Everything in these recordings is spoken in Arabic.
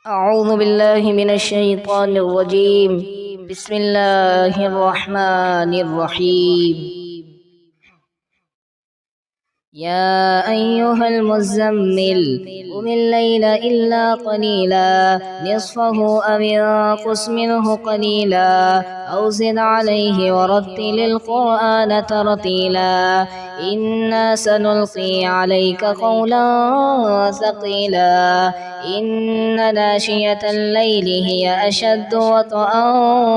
أعوذ بالله من الشيطان الرجيم. بسم الله الرحمن الرحيم. يا أيها المزمل قم الليل إلا قليلا نصفه أو انقص منه قليلا أو زد عليه ورتل القرآن ترتيلا إنا سنلقي عليك قولا ثقيلا إن ناشية الليل هي أشد وطئا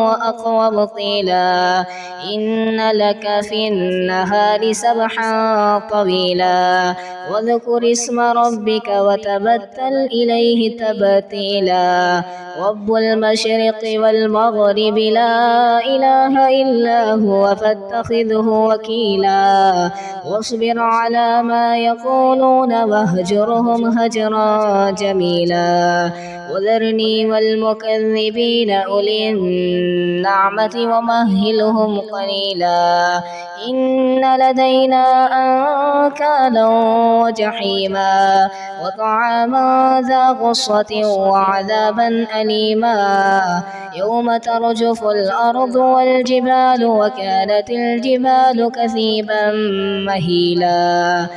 وأقوم قيلا إن لك في النهار سبحا طويلا واذكر اسم ربك وتبتل إليه تبتيلا رب المشرق والمغرب لا إله إلا هو فاتخذه وكيلا واصبر على ما يقولون واهجرهم هجرا جميلا وذرني والمكذبين أولي النعمة ومهلهم قليلا إن لدينا أنكالا وجحيما وطعاما ذا غصة وعذابا أليما يوم ترجف الأرض والجبال وكانت الجبال كثيبا مهيلا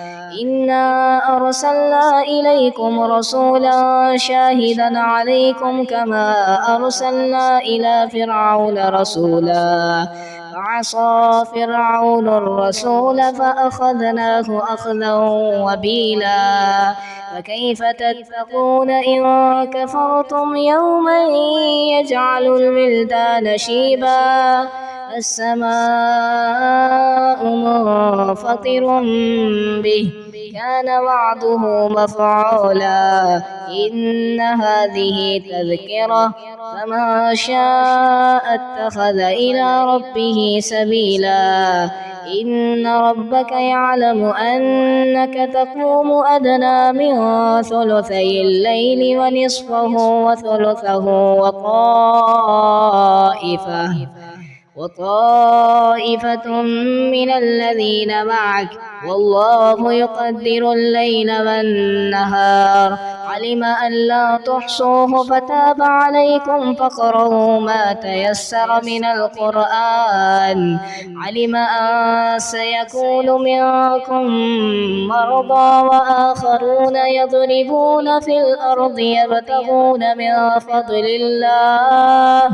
إنا أرسلنا إليكم رسولا شاهدا عليكم كما أرسلنا إلى فرعون رسولا فعصى فرعون الرسول فأخذناه أخذا وبيلا فكيف تتقون إن كفرتم يوما يجعل الولدان شيبا السماء منفطر به كان وعده مفعولا إن هذه تذكرة فمن شاء اتخذ إلى ربه سبيلا إن ربك يعلم أنك تقوم أدنى من ثلثي الليل ونصفه وثلثه وطائفة من الذين معك والله يقدر الليل والنهار علم أن لا تحصوه فتاب عليكم فاقرؤوا ما تيسر من القرآن علم أن سيكون منكم مرضى وآخرون يضربون في الأرض يبتغون من فضل الله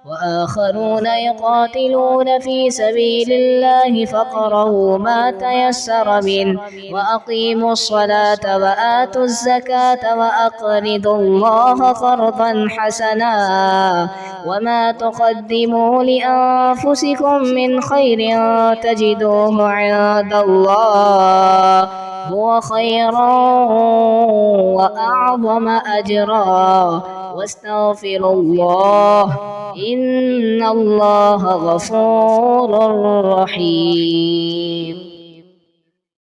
وآخرون يقاتلون في سبيل الله فاقرؤوا ما تيسر منه وأقيموا الصلاة وآتوا الزكاة وأقرضوا الله قرضا حسنا وما تقدموا لأنفسكم من خير تجدوه عند الله هو خيرا وأعظم أجرا واستغفروا الله إن الله غفور رحيم.